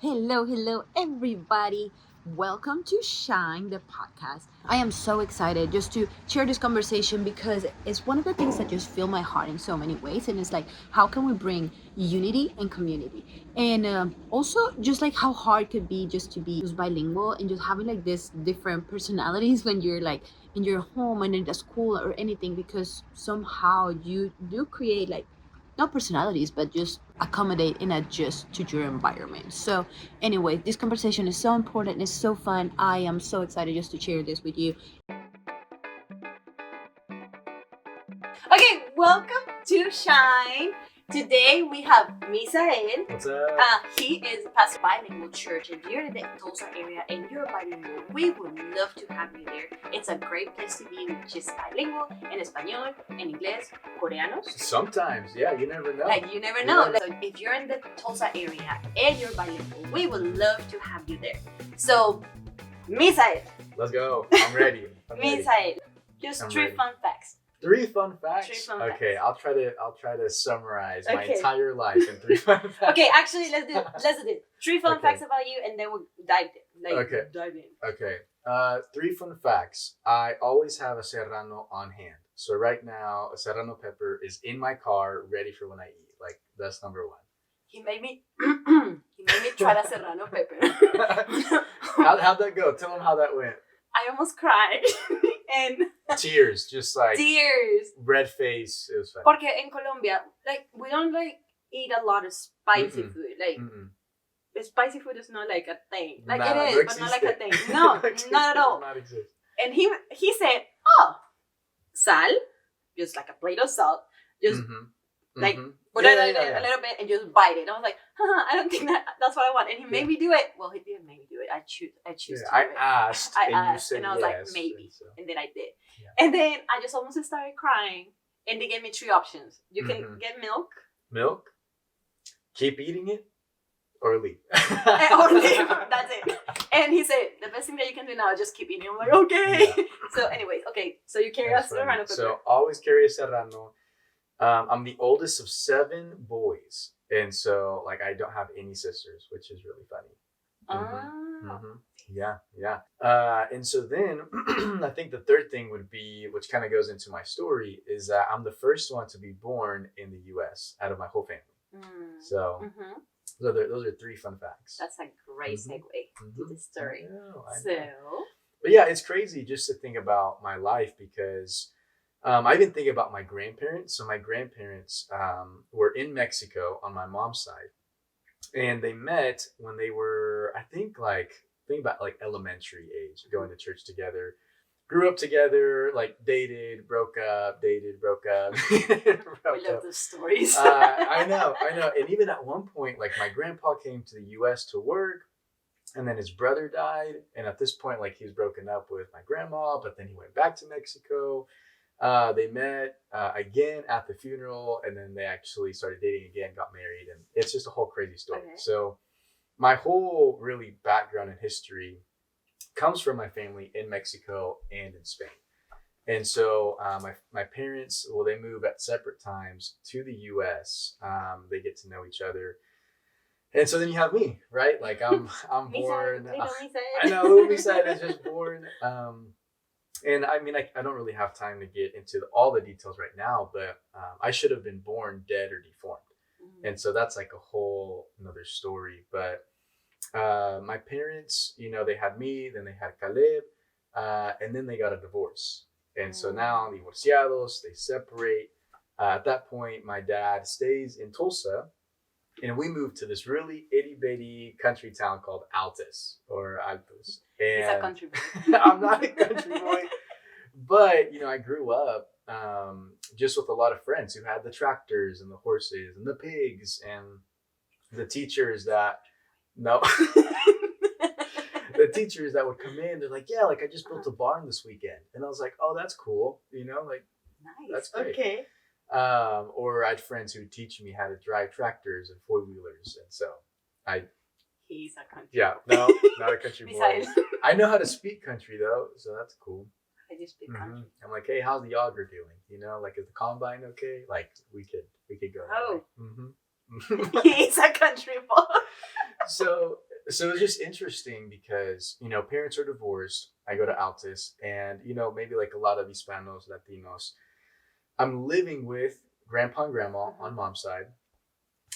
Hello, everybody. Welcome to Shine, the podcast. I am so excited just to share this conversation because it's one of the things that just fill my heart in so many ways. And it's like, how can we bring unity and community? And also, just like how hard it could be just to be just bilingual and just having like this different personalities when you're like in your home and in the school or anything, because somehow you do create like not personalities, but just accommodate and adjust to your environment. So, anyway, this conversation is so important. It's so fun. I am so excited just to share this with you. Okay, welcome to Shine. Today we have Misael. What's up? He is pastor bilingual church. If you're in the Tulsa area and you're bilingual, we would love to have you there. It's a great place to be, which is bilingual in español, en inglés, coreanos. Sometimes, yeah, you never know. Like you never know. So if you're in the Tulsa area and you're bilingual, we would love to have you there. So, Misael. Let's go. I'm ready. Misael, just I'm three ready. fun facts. Three fun facts. Okay, I'll try to summarize my Okay. entire life in 3 fun facts. Okay, actually, let's do it. Three fun Okay. facts about you, and then we'll dive in. Okay. Dive in. Okay. 3 fun facts. I always have a serrano on hand. So right now, a serrano pepper is in my car, ready for when I eat. Like that's number 1. He made me try the serrano pepper. How'd that go? Tell them how that went. I almost cried and Tears, just like tears. red face. It was funny. Porque en Colombia, like we don't like eat a lot of spicy Mm-mm. food. Like Mm-mm. spicy food is not like a thing. Like Nah, it no is, but not like existe. a thing. No, existe, not at all. does not exist. And he said, "Oh, sal, just like a plate of salt, just Mhm. like Mhm. put Yeah, it yeah, in yeah. a little bit and just bite it." I was like, I don't think that's what I want. And he made Yeah. me do it. Well, he didn't make me do it. I choose Yeah, to do I it. asked, I and you asked, said and I was yes, like, maybe. and so- And then I did. Yeah. And then I just almost started crying. And they gave me 3 options. You can Mhm. get milk, Milk, keep eating it, or leave. or leave. That's it. And he said, the best thing that you can do now is just keep eating. I'm like, okay. Yeah. So anyways, okay. So you carry That's us funny. around a pepper. So always carry a serrano. I'm the oldest of 7 boys, and so like I don't have any sisters, which is really funny. Mhm. Yeah. And so then I think the third thing would be, which kind of goes into my story, is that I'm the first one to be born in the U.S. out of my whole family. So Mhm. those are 3 fun facts. That's a great Mhm. segue to the story. I know. So, But yeah, it's crazy just to think about my life because I even think about my grandparents. So my grandparents were in Mexico on my mom's side, and they met when they were, I think about like elementary age, going to church together, grew up together, like dated, broke up, broke up. we love those stories. I know. And even at one point, like my grandpa came to the U.S. to work, and then his brother died. And at this point, like he's broken up with my grandma, but then he went back to Mexico. They met again at the funeral, and then they actually started dating again, got married, and it's just a whole crazy story. Okay. So my whole really background and history comes from my family in Mexico and in Spain. And so my parents, well, they move at separate times to the U.S. They get to know each other. And so then you have me, right? Like I'm born. I know, little Misael is just born. And I mean, I don't really have time to get into all the details right now, but I should have been born dead or deformed. And so that's like a whole another story. But my parents, they had me, then they had Caleb, and then they got a divorce. And so now divorciados, they separate. At that point, my dad stays in Tulsa, and we moved to this really itty-bitty country town called Altus. And He's a country boy. I'm not a country boy, but I grew up just with a lot of friends who had the tractors and the horses and the pigs and the teachers that the teachers that would come in. They're like, yeah, like I just built a barn this weekend, and I was like, oh, that's cool, like Nice. that's great. Okay. Or I had friends who would teach me how to drive tractors and 4-wheelers, and so He's a country. yeah, boy. no, not a country boy. Besides, I know how to speak country though, so that's cool. I just speak country. I'm like, hey, how's the auger doing? Like, is the combine okay? Like, we could go. Oh. Mm-hmm. He's a country boy. So So it's just interesting because, parents are divorced. I go to Altus and, maybe like a lot of Hispanos, Latinos, I'm living with grandpa and grandma on mom's side.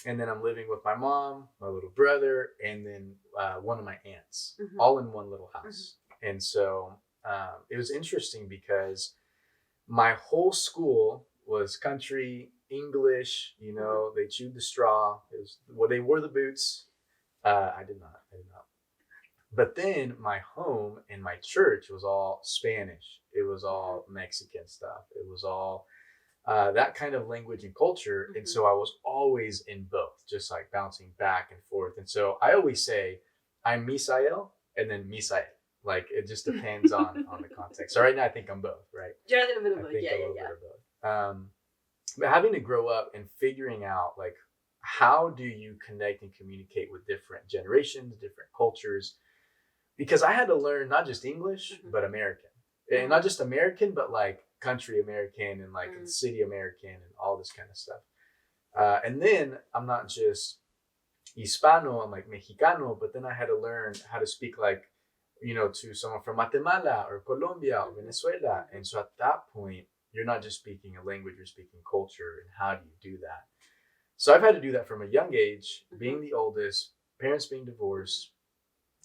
And then I'm living with my mom, my little brother, and then one of my aunts, all in one little house. And so it was interesting because my whole school was country English. They chewed the straw. They wore the boots. I did not. But then my home and my church was all Spanish. It was all Mexican stuff. It was all that kind of language and culture. And so I was always in both, just like bouncing back and forth. And so I always say I'm Misael and then Misael. Like it just depends on the context. So right now I think I'm both, right? You're a little bit of I both. think Yeah, a little yeah, bit of both. But having to grow up and figuring out like how do you connect and communicate with different generations, different cultures? Because I had to learn not just English, but American. And not just American, but like country American and like city American and all this kind of stuff. And then I'm not just Hispano, I'm like Mexicano, but then I had to learn how to speak like, to someone from Guatemala or Colombia or Venezuela. And so at that point, you're not just speaking a language, you're speaking culture. And how do you do that? So I've had to do that from a young age, being the oldest, parents being divorced,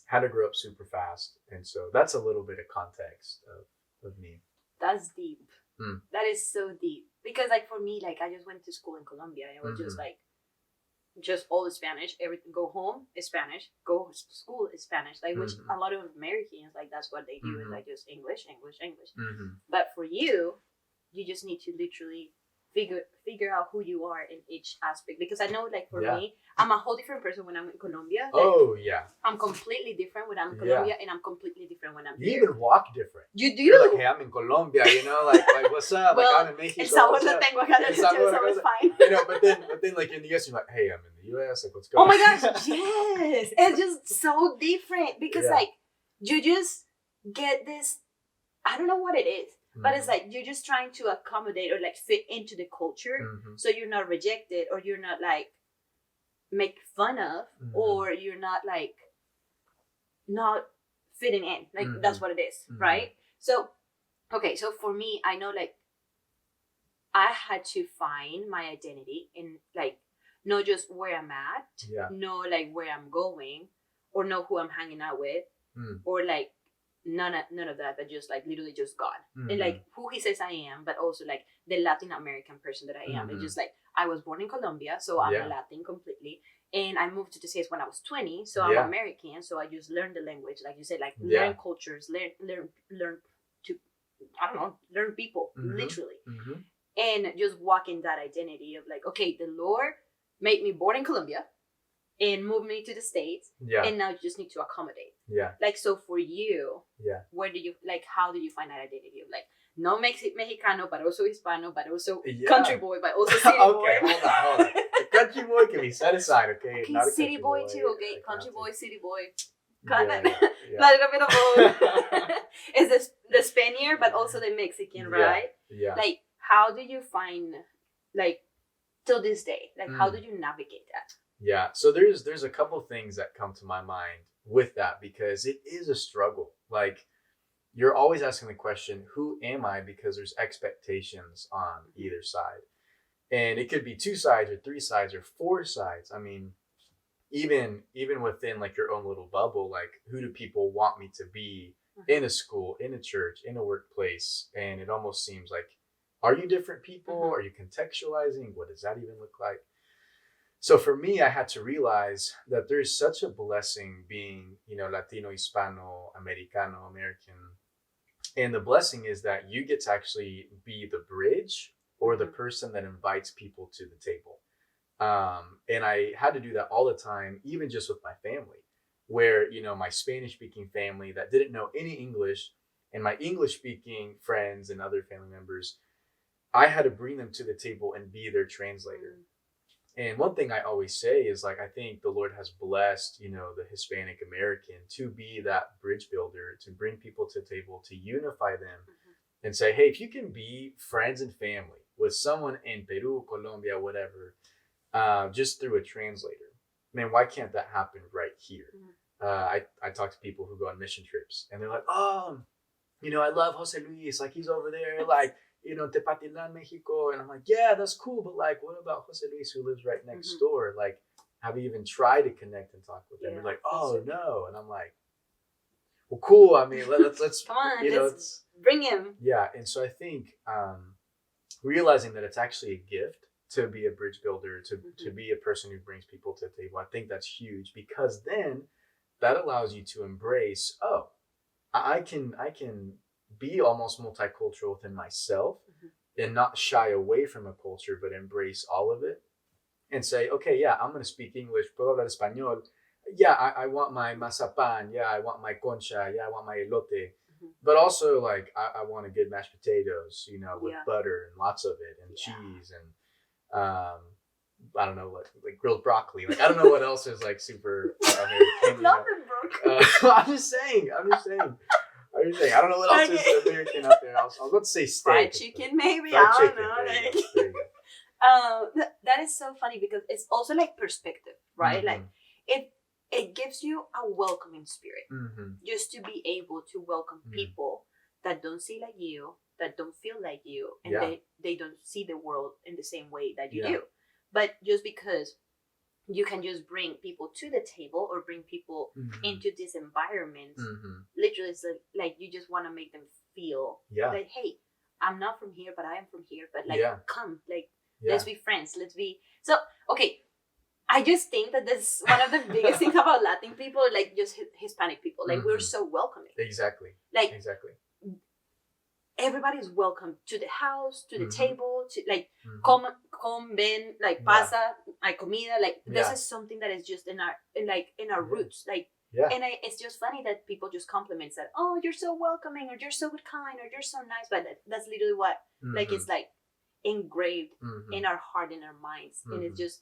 had to grow up super fast. And so that's a little bit of context of me. That's deep. That is so deep. Because like for me, like I just went to school in Colombia and it was just all Spanish. Everything, go home is Spanish, go to school is Spanish. Like which a lot of Americans, like that's what they do is like just English. But for you just need to literally figure out who you are in each aspect. Because I know like for me, I'm a whole different person when I'm in Colombia. Like, I'm completely different when I'm in Colombia and I'm completely different when I'm here. You even walk different. You do? You're like, hey, I'm in Colombia, like what's up? Well, like I'm in Mexico. El sabor lo tengo acá dentro, so it's fine. But then like in the US, you're like, hey, I'm in the US, like what's going on? on? Oh my gosh, yes. It's just so different because like you just get this, I don't know what it is. But it's like you're just trying to accommodate or like fit into the culture, so you're not rejected or you're not like make fun of or you're not like not fitting in. Like that's what it is, right? So, okay, so for me, I know like I had to find my identity in like not just where I'm at, know like where I'm going, or know who I'm hanging out with, or like none of that, but just like literally just God and like who he says I am, but also like the Latin American person that I am. It's just like I was born in Colombia, so I'm a Latin completely, and I moved to the States when I was 20, so I'm American, so I just learned the language, like you said, like learn cultures, learn to, I don't know, learn people literally, and just walk in that identity of like, okay, the Lord made me born in Colombia and moved me to the States, and now you just need to accommodate. Like, so for you, where do you, like, how do you find that identity of like, no Mexicano, but also Hispano, but also country boy, but also city boy? Okay, hold on. The country boy can be set aside, okay? Okay, not city boy too, okay? Country boy, city boy. A little bit of both. Is the Spaniard, but also the Mexican, right? Like, how do you find, like, till this day, like, how do you navigate that? Yeah, so there's a couple things that come to my mind with that, because it is a struggle. Like, you're always asking the question, who am I? Because there's expectations on either side. And it could be 2 sides or 3 sides or 4 sides. I mean, even within like your own little bubble, like who do people want me to be in a school, in a church, in a workplace? And it almost seems like, are you different people? Are you contextualizing? What does that even look like? So for me, I had to realize that there's such a blessing being, Latino, Hispano, Americano, American. And the blessing is that you get to actually be the bridge or the person that invites people to the table. And I had to do that all the time, even just with my family, where, my Spanish speaking family that didn't know any English and my English speaking friends and other family members, I had to bring them to the table and be their translator. And one thing I always say is like, I think the Lord has blessed, the Hispanic American to be that bridge builder, to bring people to the table, to unify them and say, hey, if you can be friends and family with someone in Peru, Colombia, whatever, just through a translator, man, why can't that happen right here? I talk to people who go on mission trips, and they're like, oh, I love Jose Luis, like he's over there, like Tepatitlán, Mexico, and I'm like, yeah, that's cool, but like, what about Jose Luis who lives right next door? Like, have you even tried to connect and talk with them? They're like, oh no, and I'm like, well, cool. I mean, let's come on, let's bring him. Yeah, and so I think realizing that it's actually a gift to be a bridge builder, to be a person who brings people to the table. I think that's huge, because then that allows you to embrace, oh, I can be almost multicultural within myself and not shy away from a culture, but embrace all of it and say, okay, yeah, I'm going to speak English, puedo hablar español. Yeah, I want my mazapan. Yeah, I want my concha. Yeah, I want my elote. But also, like, I want a good mashed potatoes, with butter and lots of it, and cheese, and I don't know what, like grilled broccoli. Like, I don't know what else is like super American. Broccoli. I'm just saying. I don't know what else is American out there. I was about to say steak. Fried chicken, maybe. Fried I don't chicken. know. There you go. That is so funny, because it's also like perspective, right? Like it gives you a welcoming spirit, just to be able to welcome people that don't see like you, that don't feel like you, and they don't see the world in the same way that you do. But just because you can just bring people to the table or bring people into this environment, literally it's like you just want to make them feel like, hey, I'm not from here, but I am from here, but like come, like let's be friends, let's be so okay. I just think that this is one of the biggest things about Latin people, like just Hispanic people. Like we're so welcoming. Exactly. Everybody's welcome to the house, to the table, to like come, ven, like pasa, hay comida. Like this is something that is just in our roots. Like and it's just funny that people just compliments that. Oh, you're so welcoming, or you're so kind, or you're so nice. But that's literally what like it's like engraved in our heart, in our minds, and it's just.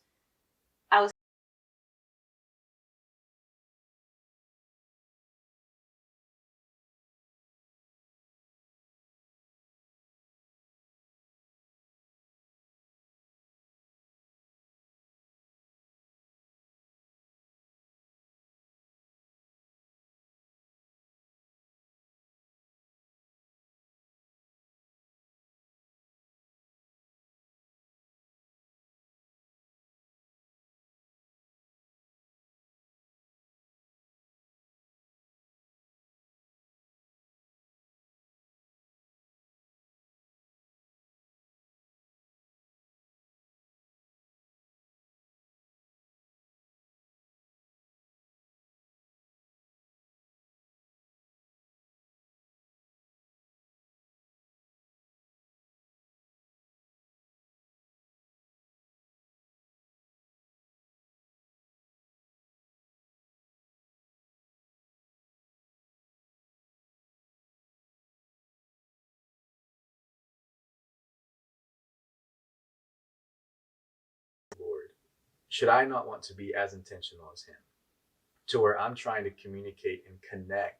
Lord, should I not want to be as intentional as him, to where I'm trying to communicate and connect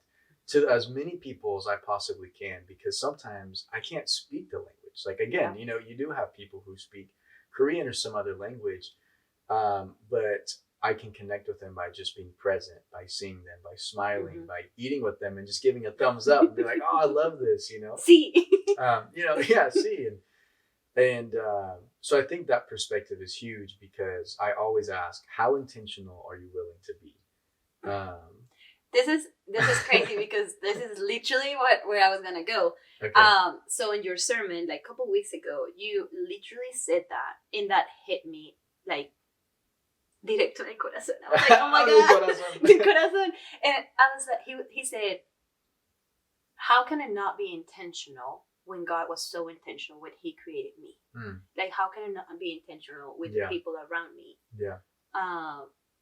to as many people as I possibly can? Because sometimes I can't speak the language. Like, again, you do have people who speak Korean or some other language, but I can connect with them by just being present, by seeing them, by smiling, by eating with them, and just giving a thumbs up and be like, oh, I love this, See. See. And so I think that perspective is huge, because I always ask, how intentional are you willing to be? This is crazy, because this is literally where I was gonna go. Okay. So in your sermon, like a couple weeks ago, you literally said that, and that hit me like directo en el corazón. I was like, oh my god, the corazón. And I was like, he said, how can I not be intentional when God was so intentional when He created me? Like, how can I not be intentional with the people around me? Yeah.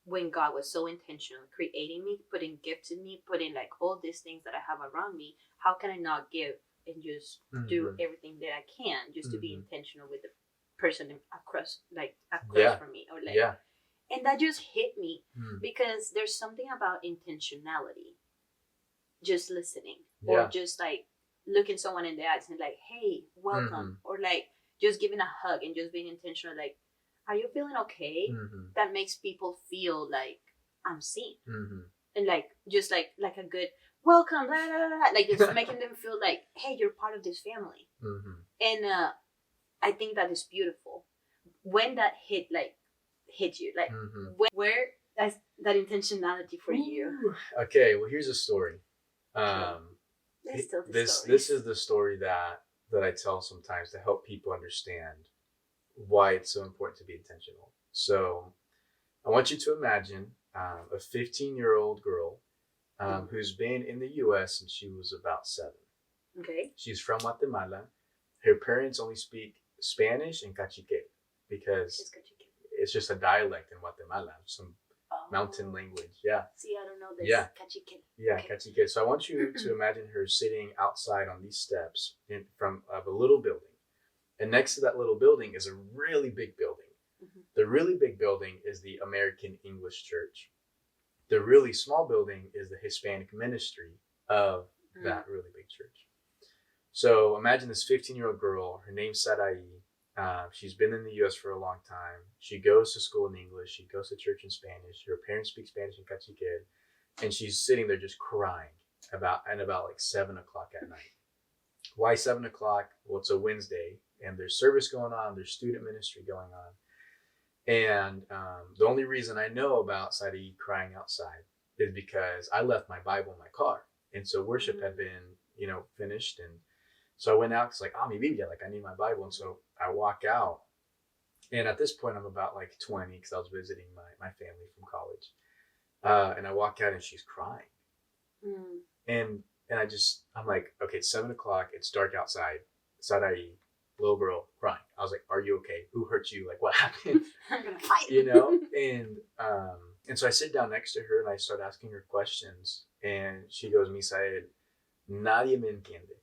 When God was so intentional creating me, putting gifts in me, putting like all these things that I have around me, how can I not give and just do everything that I can just to be intentional with the person across from me, or like, and that just hit me, because there's something about intentionality, just listening, or just like looking someone in the eyes and like, hey, welcome, or like just giving a hug and just being intentional, like, are you feeling okay? That makes people feel like I'm seen. and like just like a good welcome, blah, blah, blah, like just making them feel like, hey, you're part of this family. And I think that is beautiful. When that hit you, like where that's that intentionality for you. Okay, well, here's a story. Let's tell the This stories. is the story that I tell sometimes to help people understand why it's so important to be intentional. So I want you to imagine a 15-year-old girl who's been in the U.S. since she was about 7. Okay. She's from Guatemala. Her parents only speak Spanish and cachique because it's just a dialect in Guatemala, some mountain language. Yeah. See, I don't know this. Yeah. Cachique. Yeah, Okay. cachique. So I want you to imagine her sitting outside on these steps from a little building. And next to that little building is a really big building. The really big building is the American English Church. The really small building is the Hispanic ministry of that really big church. So imagine this 15-year-old girl. Her name's Sarai. She's been in the U.S. for a long time. She goes to school in English. She goes to church in Spanish. Her parents speak Spanish and cachique. And she's sitting there just crying about like 7 o'clock at night. Why 7 o'clock? Well, it's a Wednesday, and there's service going on. There's student ministry going on. And the only reason I know about Sarai crying outside is because I left my Bible in my car. And so worship had been, finished. And so I went out because mi Biblia, I need my Bible. And so I walk out. And at this point, I'm about 20 because I was visiting my family from college. And I walk out and she's crying. And I'm like, okay, it's 7 o'clock. It's dark outside. Sarai, little girl, crying. I was like, are you okay? Who hurt you? What happened? I'm gonna fight. And so I sit down next to her and I start asking her questions. And she goes, Misael, nadie me entiende.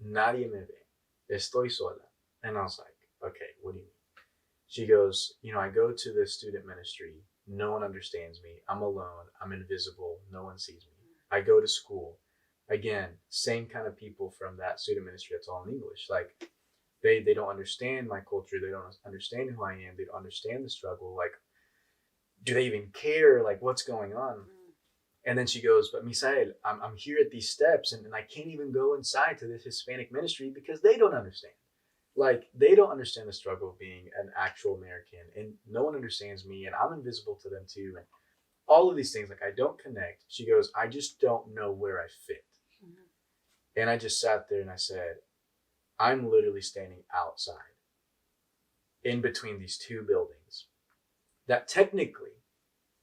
Nadie me ve. Estoy sola. And I was like, okay, what do you mean? She goes, I go to the student ministry. No one understands me. I'm alone. I'm invisible. No one sees me. I go to school. Again, same kind of people from that student ministry that's all in English. They don't understand my culture. They don't understand who I am. They don't understand the struggle. Do they even care? What's going on? And then she goes, but Misael, I'm here at these steps and I can't even go inside to this Hispanic ministry because they don't understand. They don't understand the struggle of being an actual American, and no one understands me, and I'm invisible to them too. And all of these things, I don't connect. She goes, I just don't know where I fit. And I just sat there and I said, I'm literally standing outside in between these two buildings that technically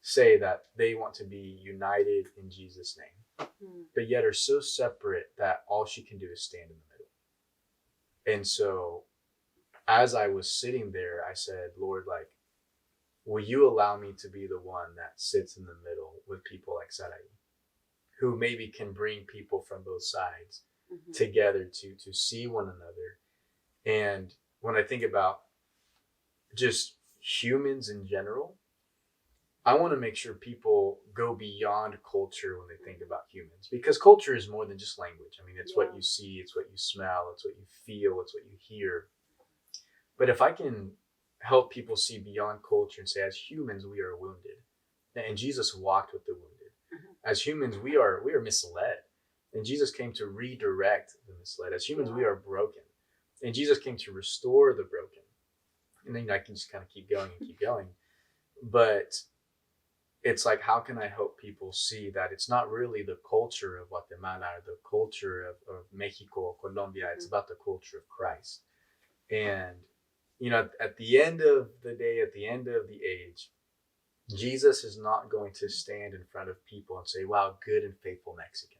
say that they want to be united in Jesus' name, but yet are so separate that all she can do is stand in the middle. And so as I was sitting there, I said, Lord, will you allow me to be the one that sits in the middle with people like Sarai, who maybe can bring people from both sides together to see one another. And when I think about just humans in general, I want to make sure people go beyond culture when they think about humans, because culture is more than just language. It's what you see, it's what you smell, it's what you feel, it's what you hear. But if I can help people see beyond culture and say, as humans, we are wounded. And Jesus walked with the wounded. As humans, we are misled. And Jesus came to redirect the misled. As humans, we are broken. And Jesus came to restore the broken. And then I can just kind of keep going. But it's how can I help people see that it's not really the culture of Guatemala or the culture of Mexico, Colombia. It's about the culture of Christ. And, at the end of the day, at the end of the age, Jesus is not going to stand in front of people and say, wow, good and faithful Mexican.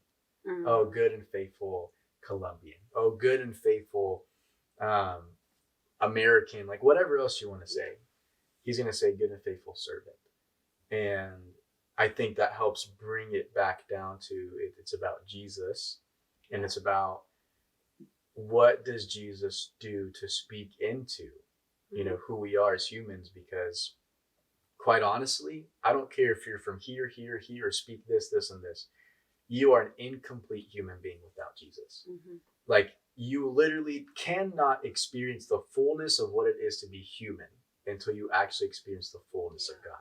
Oh, good and faithful Colombian. Oh, good and faithful American, whatever else you want to say. He's going to say good and faithful servant. And I think that helps bring it back down to it's about Jesus, and it's about what does Jesus do to speak into, who we are as humans, because quite honestly, I don't care if you're from here, or speak this, and this. You are an incomplete human being without Jesus. You literally cannot experience the fullness of what it is to be human until you actually experience the fullness of God.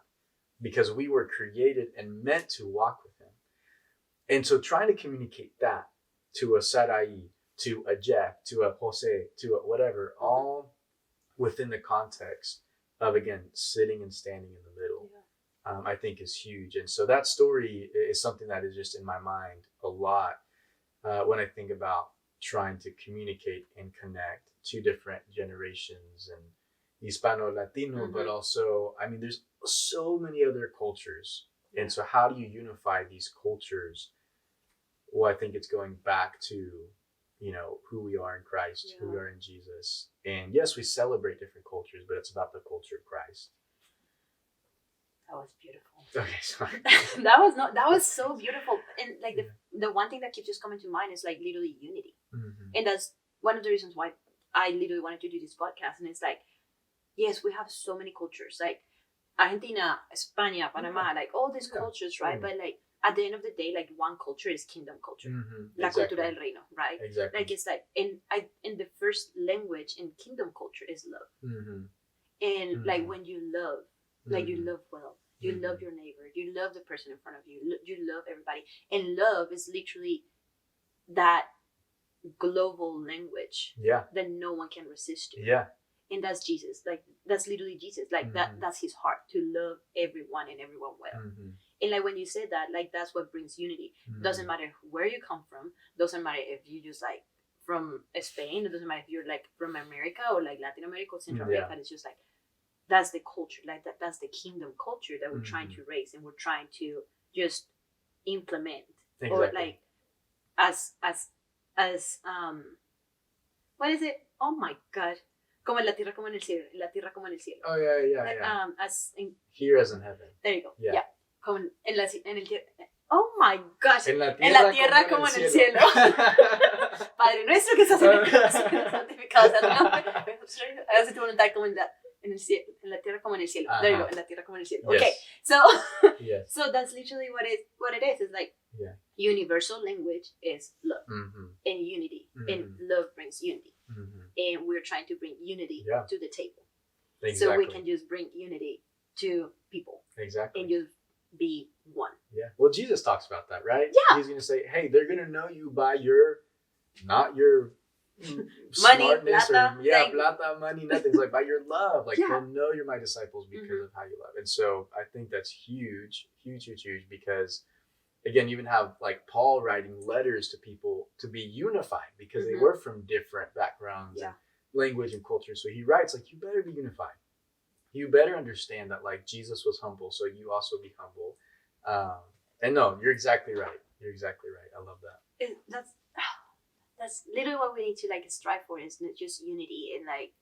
Because we were created and meant to walk with him. And so trying to communicate that to a Sarai, to a Jeff, to a Jose, to a whatever, all within the context of, again, sitting and standing in the middle, I think is huge. And so that story is something that is just in my mind a lot when I think about trying to communicate and connect two different generations and Hispano Latino, but also, I mean, there's so many other cultures. And so how do you unify these cultures? Well, I think it's going back to, you know, who we are in Christ, who we are in Jesus. And yes, we celebrate different cultures, but it's about the culture of Christ. That was beautiful. Okay, sorry. that was so beautiful. And like the one thing that keeps just coming to mind is like literally unity. And that's one of the reasons why I literally wanted to do this podcast. And it's like, yes, we have so many cultures, like Argentina, España, Panama, like all these cultures, right? But like at the end of the day, like one culture is kingdom culture, la cultura del reino, right? Exactly. Like it's like in the first language in kingdom culture is love, and like when you love, like you love well, you love your neighbor, you love the person in front of you, you love everybody, and love is literally that global language that no one can resist to. And that's Jesus. Like that's literally Jesus. Like that's his heart, to love everyone and everyone well. And like when you say that, like that's what brings unity. Doesn't matter where you come from. Doesn't matter if you just like from Spain. It doesn't matter if you're like from America or like Latin America or Central America. It's just like that's the culture. Like that's the kingdom culture that we're trying to raise and we're trying to just implement. Or like as what is it? Oh my God. Como en la tierra como en el cielo, la tierra como en el cielo. Oh yeah. As in, here as in heaven. There you go. Yeah. Como en el oh my gosh. En la tierra como en el cielo. Padre nuestro que estás en el cielo, santificado sea tu nombre. Hágase tu voluntad como en el cielo, en la tierra como en el cielo. There you go. En la tierra como en el cielo. Okay. So so that's literally what it is. It's like universal language is love and unity, and love brings unity. And we're trying to bring unity to the table. So we can just bring unity to people. Exactly. And just be one. Yeah. Well, Jesus talks about that, right? Yeah. He's going to say, hey, they're going to know you by not your money, smartness, plata, or plata, money, nothing. It's like by your love. Like they'll know you're my disciples because of how you love. And so I think that's huge because again, you even have like Paul writing letters to people to be unified because they were from different backgrounds and language and culture. So he writes like, you better be unified. You better understand that like Jesus was humble, so you also be humble. And no, you're exactly right. I love that. That's literally what we need to like strive for, is not just unity. And like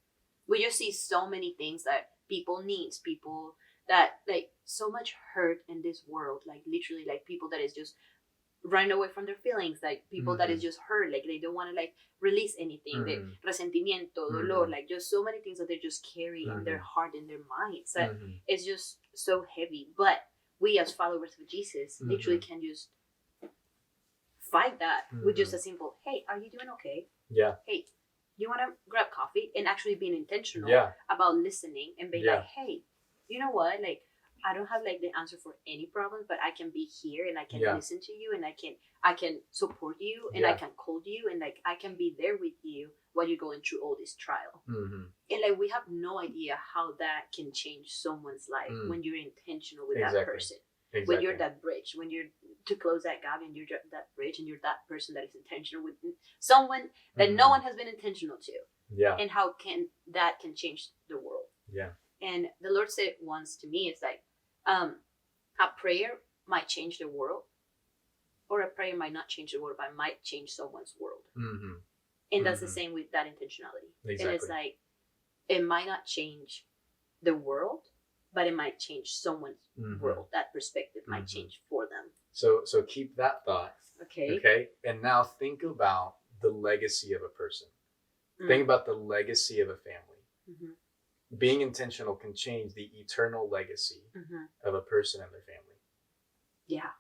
we just see so many things that people that like so much hurt in this world, like literally like people that is just running away from their feelings, like people that is just hurt, like they don't want to like release anything, the resentimiento, dolor, like just so many things that they just carry in their heart and their minds that it's just so heavy. But we as followers of Jesus literally can just fight that with just a simple, hey, are you doing okay? Yeah. Hey, you want to grab coffee? And actually being intentional about listening and being like, hey, you know what, like I don't have like the answer for any problem, but I can be here and I can listen to you and I can support you and I can call you and like I can be there with you while you're going through all this trial. And like we have no idea how that can change someone's life when you're intentional with that person. When you're that bridge, when you're to close that gap and you're that bridge and you're that person that is intentional with someone that no one has been intentional to. And how can change the world. And the Lord said once to me, it's like, a prayer might change the world, or a prayer might not change the world, but might change someone's world. And that's the same with that intentionality. And it's like, it might not change the world, but it might change someone's world. That perspective might change for them. So keep that thought. Okay. And now think about the legacy of a person. Think about the legacy of a family. Being intentional can change the eternal legacy of a person and their family. Yeah.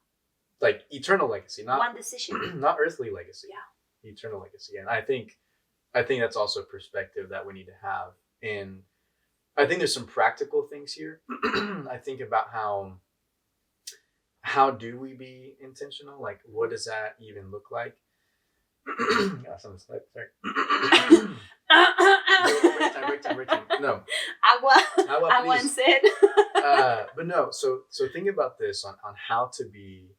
Like eternal legacy, not one decision. Not earthly legacy. Yeah. Eternal legacy. And I think that's also a perspective that we need to have. And I think there's some practical things here. I think about how do we be intentional? Like, what does that even look like? Something sorry. break time. No. Agua and said. But no, so think about this on how to be,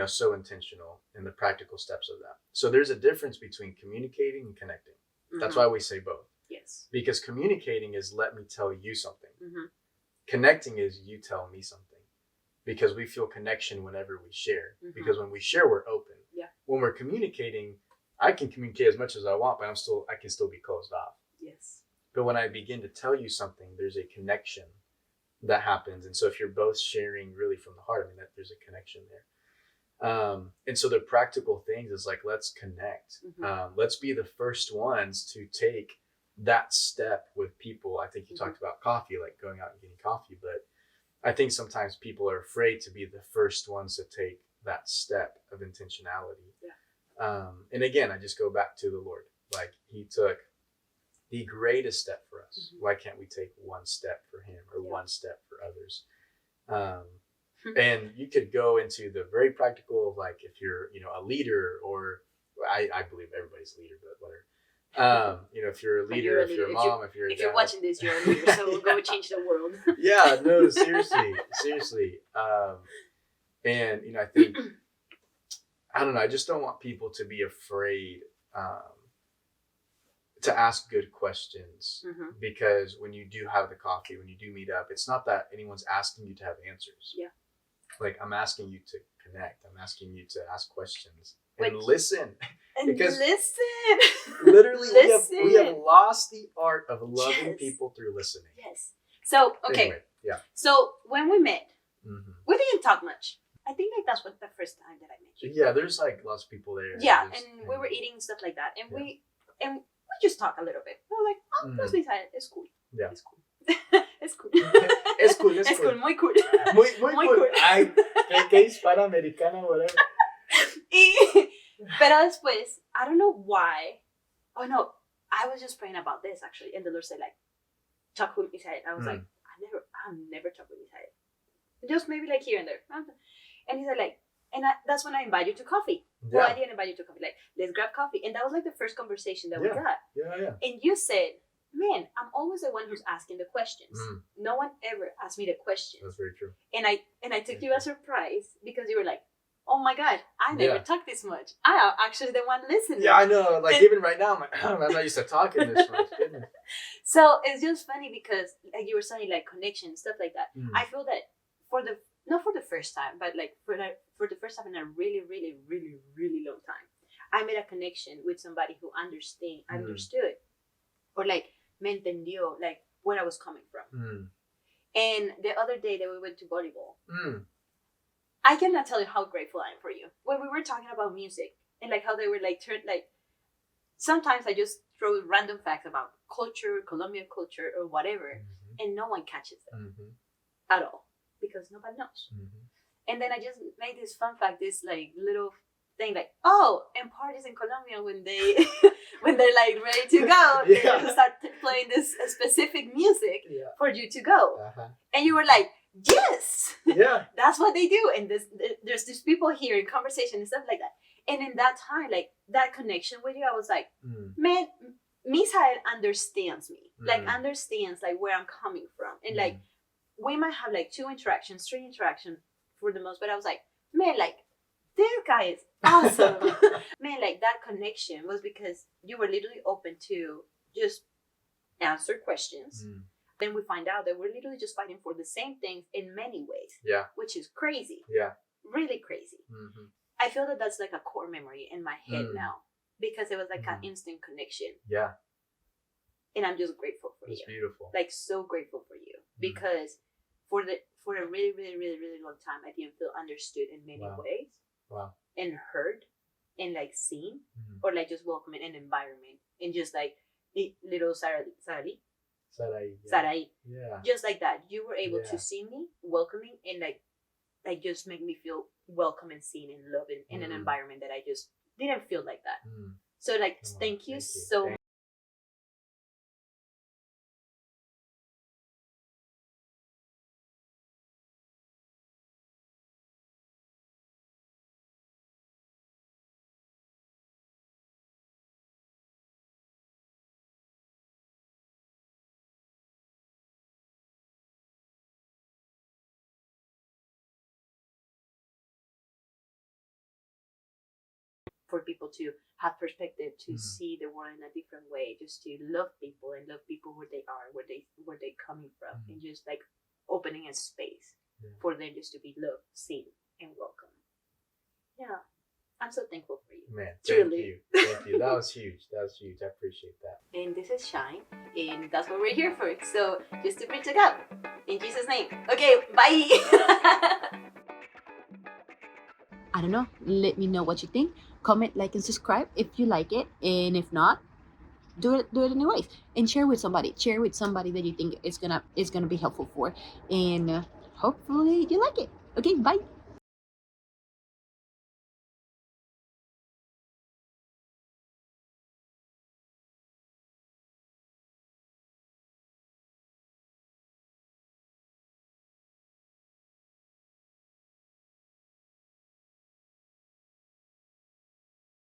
so intentional in the practical steps of that. So there's a difference between communicating and connecting. That's why we say both. Yes. Because communicating is let me tell you something. Mm-hmm. Connecting is you tell me something. Because we feel connection whenever we share. Mm-hmm. Because when we share, we're open. Yeah. When we're communicating, I can communicate as much as I want, but I can still be closed off. Yes. But when I begin to tell you something, there's a connection that happens. And so if you're both sharing really from the heart, I mean, that there's a connection there. And so the practical things is like, let's connect. Mm-hmm. Let's be the first ones to take that step with people. I think you talked about coffee, like going out and getting coffee, but I think sometimes people are afraid to be the first ones to take that step of intentionality. Yeah. And again, I just go back to the Lord. Like, he took the greatest step for us. Mm-hmm. Why can't we take one step for him or one step for others? And you could go into the very practical, like if you're, a leader, or I believe everybody's a leader, but whatever. If you're a leader, if you're a mom, if you're a dad. If you're watching this, you're a leader, so go change the world. Yeah, no, seriously. And, I think, I don't know, I just don't want people to be afraid to ask good questions. Mm-hmm. Because when you do have the coffee, when you do meet up, it's not that anyone's asking you to have answers. Yeah. Like, I'm asking you to connect. I'm asking you to ask questions and listen. Because literally we have lost the art of loving people through listening. Yes. So, okay. Anyway, yeah. So when we met, mm-hmm. we didn't talk much. I think like that's what the first time that I met you. Yeah, there's like lots of people there. Yeah, and we were eating stuff like that, and we just talked a little bit. We were like, that's Misael. It's cool. Yeah. It's cool. Es cool. Es cool. Es cool. Muy cool. Muy cool. Ay, que hispanoamericana, whatever. Pero después, I don't know why. Oh no, I was just praying about this actually, and the Lord said like, talk with Misael. I was like, I've never talked with Misael. Just maybe like here and there. And he said like, that's when I invite you to coffee. Yeah. Well, I didn't invite you to coffee. Like, let's grab coffee, and that was like the first conversation that we got. Yeah. And you said, man, I'm always the one who's asking the questions. No one ever asked me the questions. That's very true. And I took you as a surprise because you were like, oh my God, I never talk this much. I am actually the one listening. Yeah, I know. Like, even right now, I'm like, I'm not used to talking this much. Goodness. So it's just funny because, like you were saying, like connection, stuff like that. I feel that not for the first time, but like for the first time in a really, really, really, really long time, I made a connection with somebody who understood, or like me entendió, like where I was coming from. And the other day that we went to volleyball, I cannot tell you how grateful I am for you. When we were talking about music and like how they were like sometimes I just throw random facts about culture, Colombian culture or whatever, and no one catches them at all because nobody knows. And then I just made this fun fact, this like little thing like, and parties in Colombia when they're like ready to go, they just start playing this specific music for you to go. And you were like, yes, that's what they do. And there's these people here in conversation and stuff like that. And in that time, like that connection with you, I was like, man, Misael understands me, like understands like where I'm coming from. And like, we might have like 2 interactions, 3 interactions for the most, but I was like, man, like this guy is awesome. Man, like that connection was because you were literally open to just answer questions. Then we find out that we're literally just fighting for the same things in many ways. Yeah. Which is crazy. Yeah. Really crazy. I feel that that's like a core memory in my head now because it was like an instant connection. Yeah. And I'm just grateful for you. It's beautiful. Like so grateful for you because for a really, really, really, really long time, I didn't feel understood in many ways. Wow. And heard and like seen or like just welcome in an environment and just like little Sarai. Yeah. Just like that. You were able to see me welcoming and like just make me feel welcome and seen and loved in an environment that I just didn't feel like that. So like thank you so much. for people to have perspective, to see the world in a different way, just to love people and love people where they are, where they're coming from, and just like opening a space for them just to be loved, seen, and welcome. Yeah, I'm so thankful for you. Man, Truly. Thank you. That was huge. I appreciate that. And this is Shine, and that's what we're here for. So just to bridge the gap, in Jesus' name. Okay, bye. I don't know. Let me know what you think. Comment, like, and subscribe if you like it, and if not, do it anyways. And share with somebody. Share with somebody that you think it's gonna be helpful for, and hopefully you like it. Okay, bye.